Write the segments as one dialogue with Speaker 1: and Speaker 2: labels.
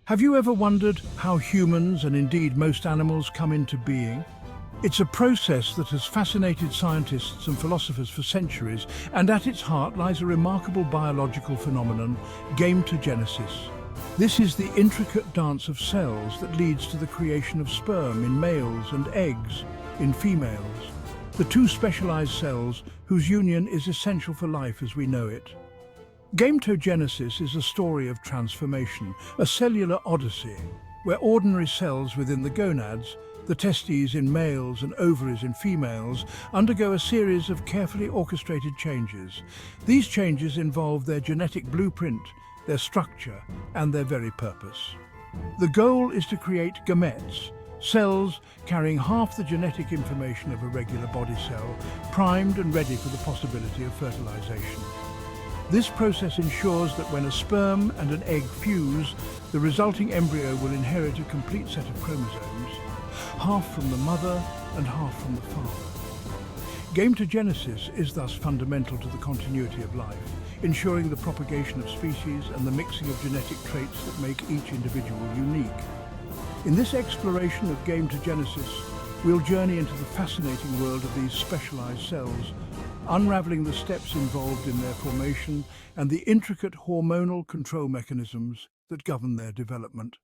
Speaker 1: Have you ever wondered how humans, and indeed most animals, come into being? It's a process that has fascinated scientists and philosophers for centuries, and at its heart lies a remarkable biological phenomenon, gametogenesis. This is the intricate dance of cells that leads to the creation of sperm in males and eggs in females, the two specialized cells whose union is essential for life as we know it. Gametogenesis is a story of transformation, a cellular odyssey, where ordinary cells within the gonads, the testes in males and ovaries in females, undergo a series of carefully orchestrated changes. These changes involve their genetic blueprint, their structure, and their very purpose. The goal is to create gametes, cells carrying half the genetic information of a regular body cell, primed and ready for the possibility of fertilization. This process ensures that when a sperm and an egg fuse, the resulting embryo will inherit a complete set of chromosomes, half from the mother and half from the father. Gametogenesis is thus fundamental to the continuity of life, ensuring the propagation of species and the mixing of genetic traits that make each individual unique. In this exploration of gametogenesis, we'll journey into the fascinating world of these specialized cells, unraveling the steps involved in their formation and the intricate hormonal control mechanisms that govern their development.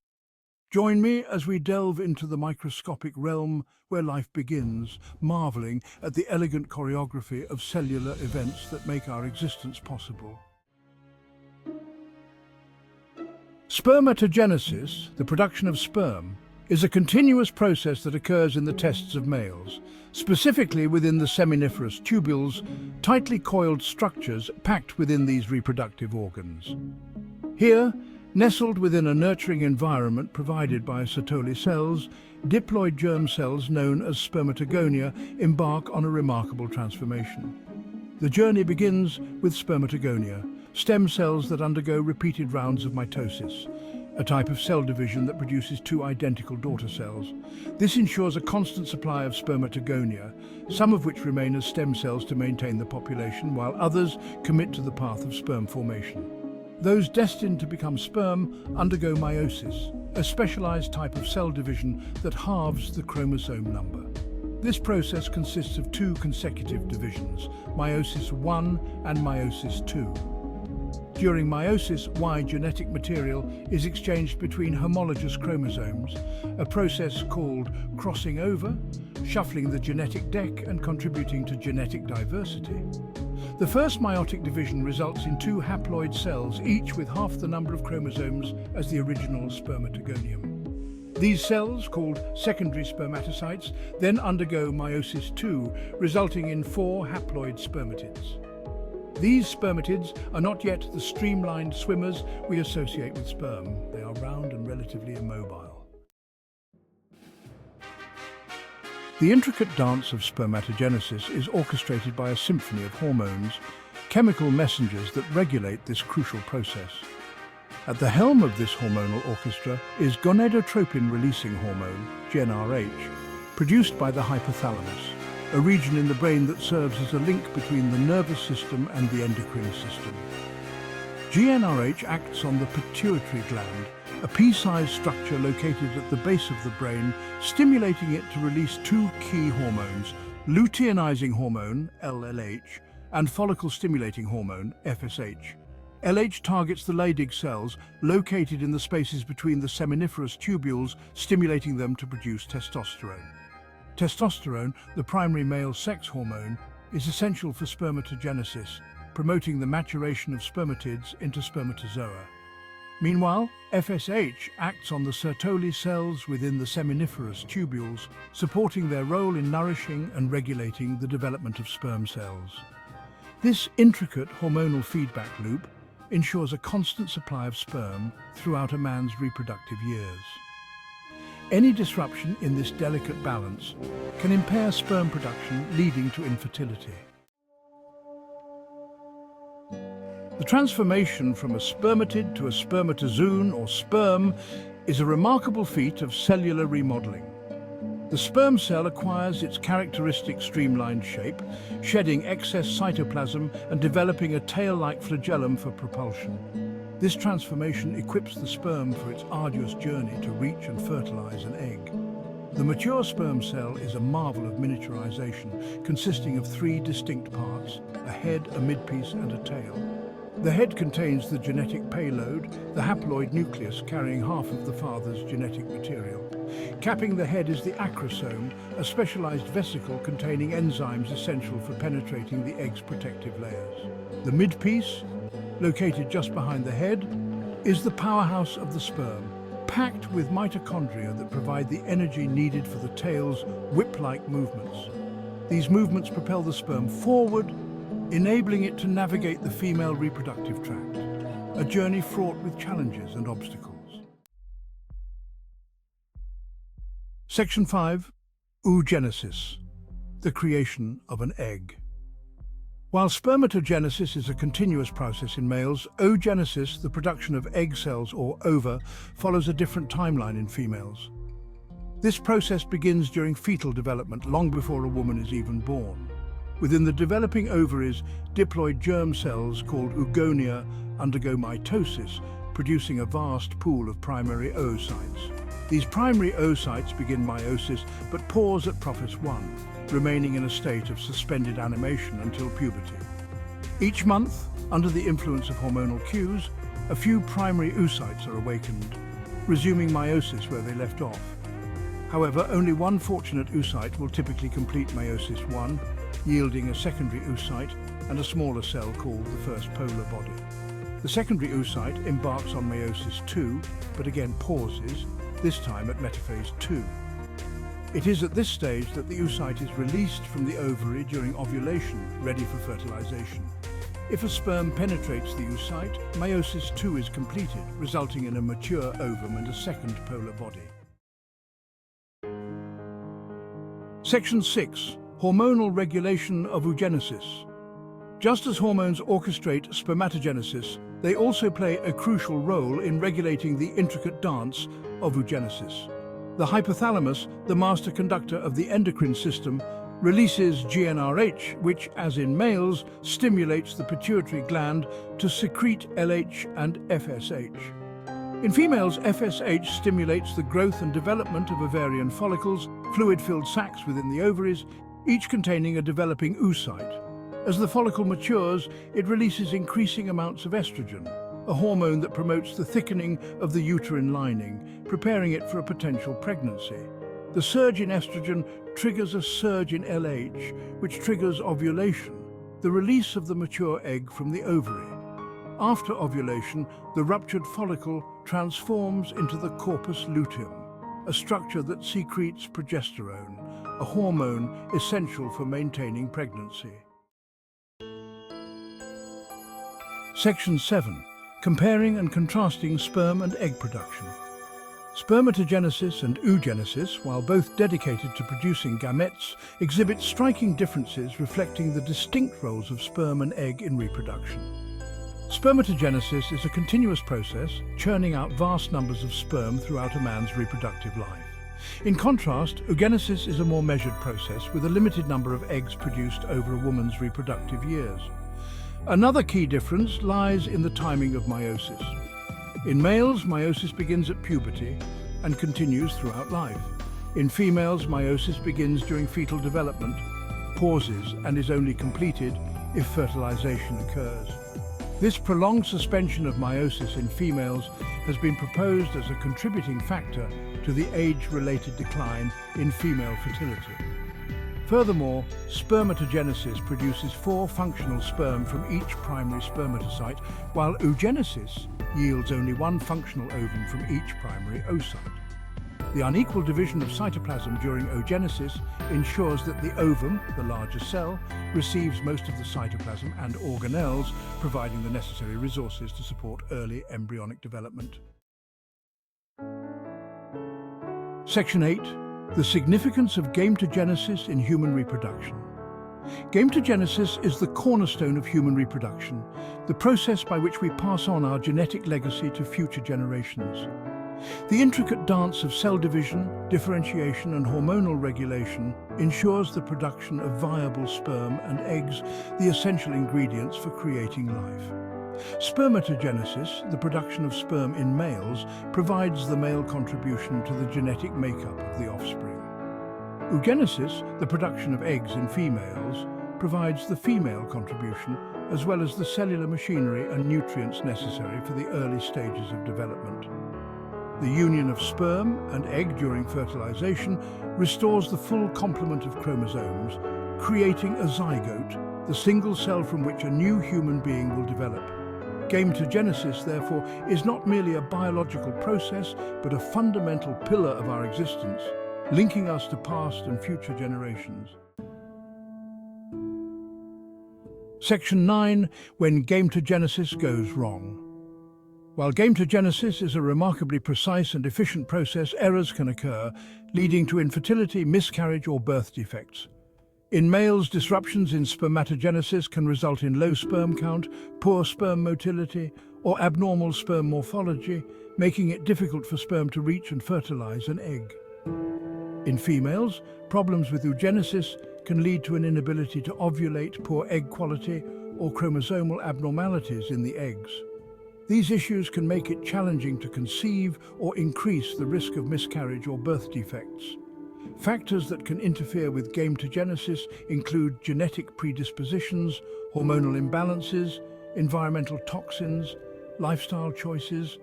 Speaker 1: Join me as we delve into the microscopic realm where life begins, marveling at the elegant choreography of cellular events that make our existence possible. Spermatogenesis, the production of sperm, is a continuous process that occurs in the testes of males, specifically within the seminiferous tubules, tightly coiled structures packed within these reproductive organs. Here, nestled within a nurturing environment provided by Sertoli cells, diploid germ cells known as spermatogonia embark on a remarkable transformation. The journey begins with spermatogonia, stem cells that undergo repeated rounds of mitosis, a type of cell division that produces two identical daughter cells. This ensures a constant supply of spermatogonia, some of which remain as stem cells to maintain the population, while others commit to the path of sperm formation. Those destined to become sperm undergo meiosis, a specialized type of cell division that halves the chromosome number. This process consists of two consecutive divisions, meiosis I and meiosis II. During meiosis, Y genetic material is exchanged between homologous chromosomes, a process called crossing over, shuffling the genetic deck and contributing to genetic diversity. The first meiotic division results in two haploid cells, each with half the number of chromosomes as the original spermatogonium. These cells, called secondary spermatocytes, then undergo meiosis II, resulting in four haploid spermatids. These spermatids are not yet the streamlined swimmers we associate with sperm. They are round and relatively immobile. The intricate dance of spermatogenesis is orchestrated by a symphony of hormones, chemical messengers that regulate this crucial process. At the helm of this hormonal orchestra is gonadotropin-releasing hormone, GnRH, produced by the hypothalamus, a region in the brain that serves as a link between the nervous system and the endocrine system. GnRH acts on the pituitary gland, a pea-sized structure located at the base of the brain, stimulating it to release two key hormones, luteinizing hormone, LLH, and follicle-stimulating hormone, FSH. LH targets the Leydig cells located in the spaces between the seminiferous tubules, stimulating them to produce testosterone. Testosterone, the primary male sex hormone, is essential for spermatogenesis, promoting the maturation of spermatids into spermatozoa. Meanwhile, FSH acts on the Sertoli cells within the seminiferous tubules, supporting their role in nourishing and regulating the development of sperm cells. This intricate hormonal feedback loop ensures a constant supply of sperm throughout a man's reproductive years. Any disruption in this delicate balance can impair sperm production, leading to infertility. The transformation from a spermatid to a spermatozoon or sperm is a remarkable feat of cellular remodeling. The sperm cell acquires its characteristic streamlined shape, shedding excess cytoplasm and developing a tail-like flagellum for propulsion. This transformation equips the sperm for its arduous journey to reach and fertilize an egg. The mature sperm cell is a marvel of miniaturization, consisting of three distinct parts: a head, a midpiece, and a tail. The head contains the genetic payload, the haploid nucleus carrying half of the father's genetic material. Capping the head is the acrosome, a specialized vesicle containing enzymes essential for penetrating the egg's protective layers. The midpiece, located just behind the head, is the powerhouse of the sperm, packed with mitochondria that provide the energy needed for the tail's whip-like movements. These movements propel the sperm forward, enabling it to navigate the female reproductive tract, a journey fraught with challenges and obstacles. Section 5. Oogenesis, the creation of an egg. While spermatogenesis is a continuous process in males, oogenesis, the production of egg cells or ova, follows a different timeline in females. This process begins during fetal development, long before a woman is even born. Within the developing ovaries, diploid germ cells called oogonia undergo mitosis, producing a vast pool of primary oocytes. These primary oocytes begin meiosis but pause at prophase 1, remaining in a state of suspended animation until puberty. Each month, under the influence of hormonal cues, a few primary oocytes are awakened, resuming meiosis where they left off. However, only one fortunate oocyte will typically complete meiosis 1, yielding a secondary oocyte and a smaller cell called the first polar body. The secondary oocyte embarks on meiosis 2, but again pauses, this time at metaphase 2. It is at this stage that the oocyte is released from the ovary during ovulation, ready for fertilization. If a sperm penetrates the oocyte, meiosis 2 is completed, resulting in a mature ovum and a second polar body. Section 6. Hormonal regulation of oogenesis. Just as hormones orchestrate spermatogenesis, they also play a crucial role in regulating the intricate dance of oogenesis. The hypothalamus, the master conductor of the endocrine system, releases GnRH, which, as in males, stimulates the pituitary gland to secrete LH and FSH. In females, FSH stimulates the growth and development of ovarian follicles, fluid-filled sacs within the ovaries, each containing a developing oocyte. As the follicle matures, it releases increasing amounts of estrogen, a hormone that promotes the thickening of the uterine lining, preparing it for a potential pregnancy. The surge in estrogen triggers a surge in LH, which triggers ovulation, the release of the mature egg from the ovary. After ovulation, the ruptured follicle transforms into the corpus luteum, a structure that secretes progesterone, a hormone essential for maintaining pregnancy. Section 7. Comparing and contrasting sperm and egg production. Spermatogenesis and oogenesis, while both dedicated to producing gametes, exhibit striking differences reflecting the distinct roles of sperm and egg in reproduction. Spermatogenesis is a continuous process, churning out vast numbers of sperm throughout a man's reproductive life. In contrast, oogenesis is a more measured process with a limited number of eggs produced over a woman's reproductive years. Another key difference lies in the timing of meiosis. In males, meiosis begins at puberty and continues throughout life. In females, meiosis begins during fetal development, pauses, and is only completed if fertilization occurs. This prolonged suspension of meiosis in females has been proposed as a contributing factor to the age-related decline in female fertility. Furthermore, spermatogenesis produces 4 functional sperm from each primary spermatocyte, while oogenesis yields only 1 functional ovum from each primary oocyte. The unequal division of cytoplasm during oogenesis ensures that the ovum, the larger cell, receives most of the cytoplasm and organelles, providing the necessary resources to support early embryonic development. Section 8. The significance of gametogenesis in human reproduction. Gametogenesis is the cornerstone of human reproduction, the process by which we pass on our genetic legacy to future generations. The intricate dance of cell division, differentiation, and hormonal regulation ensures the production of viable sperm and eggs, the essential ingredients for creating life. Spermatogenesis, the production of sperm in males, provides the male contribution to the genetic makeup of the offspring. Oogenesis, the production of eggs in females, provides the female contribution as well as the cellular machinery and nutrients necessary for the early stages of development. The union of sperm and egg during fertilization restores the full complement of chromosomes, creating a zygote, the single cell from which a new human being will develop. Gametogenesis, therefore, is not merely a biological process, but a fundamental pillar of our existence, linking us to past and future generations. Section 9. When gametogenesis goes wrong. While gametogenesis is a remarkably precise and efficient process, errors can occur, leading to infertility, miscarriage, or birth defects. In males, disruptions in spermatogenesis can result in low sperm count, poor sperm motility, or abnormal sperm morphology, making it difficult for sperm to reach and fertilize an egg. In females, problems with oogenesis can lead to an inability to ovulate, poor egg quality, or chromosomal abnormalities in the eggs. These issues can make it challenging to conceive or increase the risk of miscarriage or birth defects. Factors that can interfere with gametogenesis include genetic predispositions, hormonal imbalances, environmental toxins, lifestyle choices,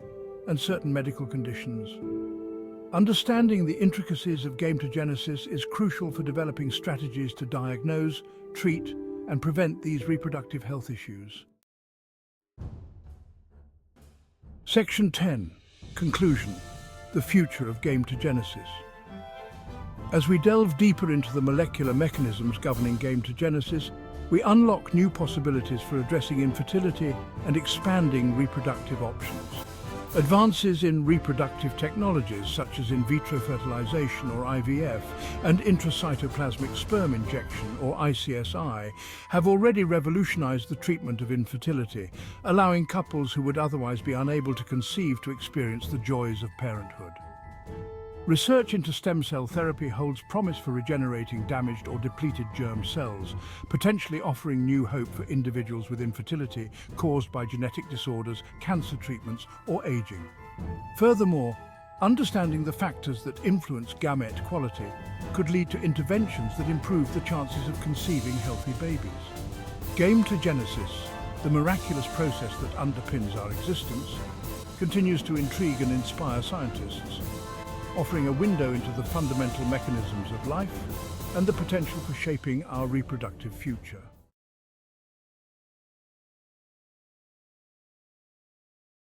Speaker 1: and certain medical conditions. Understanding the intricacies of gametogenesis is crucial for developing strategies to diagnose, treat, and prevent these reproductive health issues. Section 10. Conclusion. The future of gametogenesis. As we delve deeper into the molecular mechanisms governing gametogenesis, we unlock new possibilities for addressing infertility and expanding reproductive options. Advances in reproductive technologies such as in vitro fertilization or IVF and intracytoplasmic sperm injection or ICSI have already revolutionized the treatment of infertility, allowing couples who would otherwise be unable to conceive to experience the joys of parenthood. Research into stem cell therapy holds promise for regenerating damaged or depleted germ cells, potentially offering new hope for individuals with infertility caused by genetic disorders, cancer treatments, or aging. Furthermore, understanding the factors that influence gamete quality could lead to interventions that improve the chances of conceiving healthy babies. Gametogenesis, the miraculous process that underpins our existence, continues to intrigue and inspire scientists, offering a window into the fundamental mechanisms of life and the potential for shaping our reproductive future.